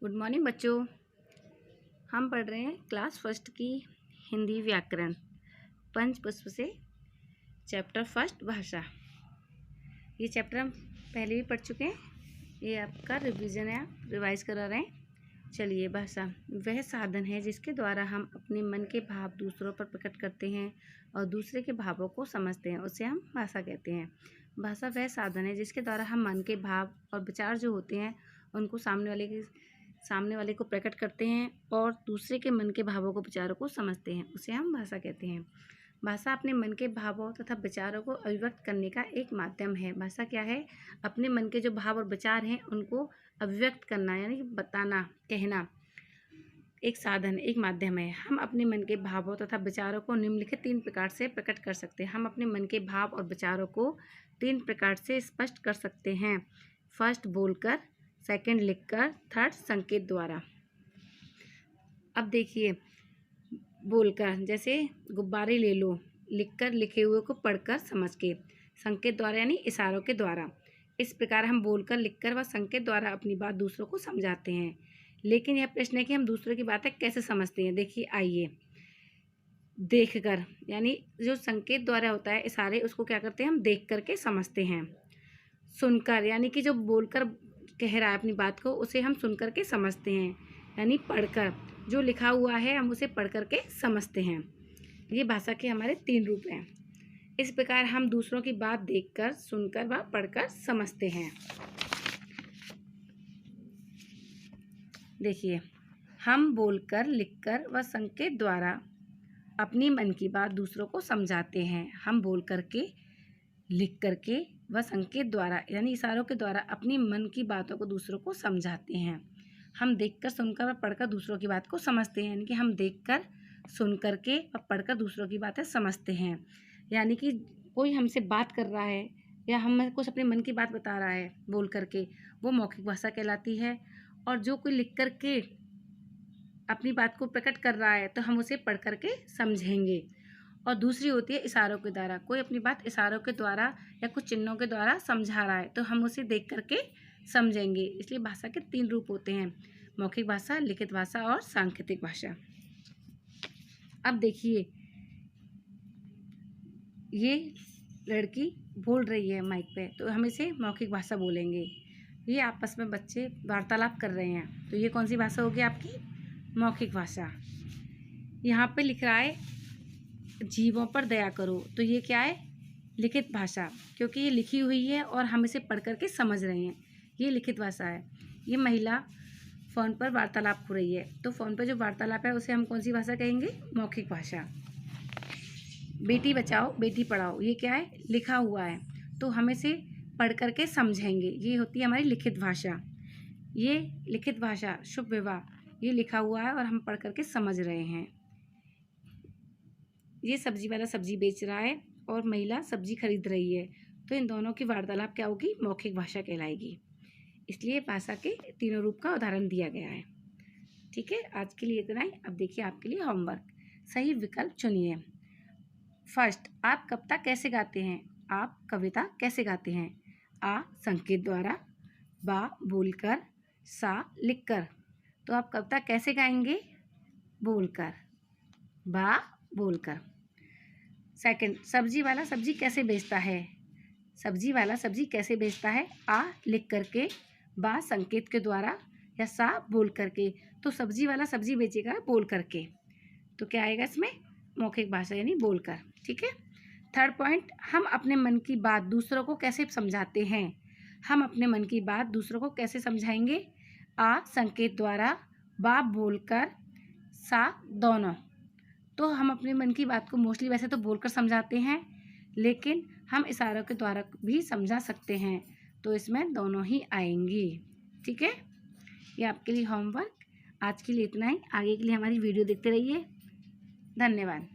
Good morning बच्चों। हम पढ़ रहे हैं क्लास फर्स्ट की हिंदी व्याकरण पंचपुष्प से चैप्टर फर्स्ट भाषा। ये चैप्टर हम पहले भी पढ़ चुके हैं, ये आपका रिवीजन है, आप रिवाइज करा रहे हैं। चलिए, भाषा वह साधन है जिसके द्वारा हम अपने मन के भाव दूसरों पर प्रकट करते हैं और दूसरे के भावों को समझते हैं, उसे हम भाषा कहते हैं। भाषा वह साधन है जिसके द्वारा हम मन के भाव और विचार जो होते हैं उनको सामने वाले को प्रकट करते हैं और दूसरे के मन के भावों को विचारों को समझते हैं, उसे हम भाषा कहते हैं। भाषा अपने मन के भावों तथा विचारों को अभिव्यक्त करने का एक माध्यम है। भाषा क्या है? अपने मन के जो भाव और विचार हैं उनको अभिव्यक्त करना, यानी बताना, कहना, एक साधन, एक माध्यम है। हम अपने मन के भावों तथा विचारों को निम्नलिखित 3 प्रकार से प्रकट कर सकते हैं। हम अपने मन के भाव और विचारों को 3 प्रकार से स्पष्ट कर सकते हैं। फर्स्ट, बोलकर, सेकंड, लिखकर, थर्ड, संकेत द्वारा। अब देखिए, बोलकर जैसे गुब्बारे ले लो, लिखकर लिखे हुए को पढ़कर समझ के, संकेत द्वारा यानी इशारों के द्वारा। इस प्रकार हम बोलकर, लिखकर व संकेत द्वारा अपनी बात दूसरों को समझाते हैं। लेकिन यह प्रश्न है कि हम दूसरों की बातें कैसे समझते हैं। देखिए, आइए, देखकर, यानी जो संकेत द्वारा होता है इशारे, उसको क्या करते हैं हम देख करके समझते हैं। सुनकर, यानी कि जो बोलकर कह रहा है अपनी बात को, उसे हम सुन कर के समझते हैं, यानी पढ़कर, जो लिखा हुआ है हम उसे पढ़ कर के समझते हैं। ये भाषा के हमारे 3 रूप हैं। इस प्रकार हम दूसरों की बात देखकर, सुनकर व पढ़कर समझते हैं। देखिए, हम बोलकर, लिखकर व संकेत द्वारा अपनी मन की बात दूसरों को समझाते हैं। हम बोल करके, लिख करके व संकेत द्वारा यानी इशारों के द्वारा अपनी मन की बातों को दूसरों को समझाते हैं। हम देखकर, सुनकर व पढ़कर दूसरों की बात को समझते हैं, यानी कि हम देखकर, सुन करके व पढ़कर दूसरों की बातें समझते हैं। यानी कि कोई हमसे बात कर रहा है या हमें कुछ अपने मन की बात बता रहा है बोल करके, वो मौखिक भाषा कहलाती है। और जो कोई लिख करके अपनी बात को प्रकट कर रहा है तो हम उसे पढ़ करके समझेंगे। और दूसरी होती है इशारों के द्वारा। कोई अपनी बात इशारों के द्वारा या कुछ चिन्हों के द्वारा समझा रहा है तो हम उसे देख करके समझेंगे। इसलिए भाषा के 3 रूप होते हैं: मौखिक भाषा, लिखित भाषा और सांकेतिक भाषा। अब देखिए, ये लड़की बोल रही है माइक पे, तो हम इसे मौखिक भाषा बोलेंगे। ये आपस में बच्चे वार्तालाप कर रहे हैं, तो ये कौन सी भाषा होगी आपकी? मौखिक भाषा। यहाँ पे लिख रहा है जीवों पर दया करो, तो ये क्या है? लिखित भाषा, क्योंकि ये लिखी हुई है और हम इसे पढ़ करके समझ रहे हैं, ये लिखित भाषा है। ये महिला फ़ोन पर वार्तालाप हो रही है, तो फ़ोन पर जो वार्तालाप है उसे हम कौन सी भाषा कहेंगे? मौखिक भाषा। बेटी बचाओ बेटी पढ़ाओ, ये क्या है? लिखा हुआ है, तो हम इसे पढ़ करके समझेंगे, ये होती है हमारी लिखित भाषा। ये लिखित भाषा। शुभ विवाह, ये लिखा हुआ है और हम पढ़ करके समझ रहे हैं। ये सब्जी वाला सब्जी बेच रहा है और महिला सब्जी खरीद रही है, तो इन दोनों की वार्तालाप क्या होगी? मौखिक भाषा कहलाएगी। इसलिए भाषा के 3 रूप का उदाहरण दिया गया है। ठीक है, आज के लिए इतना ही। अब देखिए आपके लिए होमवर्क। सही विकल्प चुनिए। फर्स्ट, आप कविता कैसे गाते हैं? आप कविता कैसे गाते हैं? आ, संकेत द्वारा, बा, बोलकर, सा, लिखकर। तो आप कविता कैसे गाएंगे? बोलकर, बा, बोलकर। सेकंड, सब्जी वाला सब्जी कैसे बेचता है? सब्जी वाला सब्जी कैसे बेचता है? आ, लिख करके, बा, संकेत के द्वारा, या सा, बोल करके। तो सब्जी वाला सब्जी बेचेगा बोल करके, तो क्या आएगा इसमें? मौखिक भाषा यानी बोलकर। ठीक है। थर्ड पॉइंट, हम अपने मन की बात दूसरों को कैसे समझाते हैं? हम अपने मन की बात दूसरों को कैसे समझाएंगे? आ, संकेत द्वारा, बा, बोलकर, सा, दोनों। तो हम अपने मन की बात को मोस्टली वैसे तो बोलकर समझाते हैं, लेकिन हम इशारों के द्वारा भी समझा सकते हैं, तो इसमें दोनों ही आएंगी। ठीक है, ये आपके लिए होमवर्क। आज के लिए इतना ही। आगे के लिए हमारी वीडियो देखते रहिए। धन्यवाद।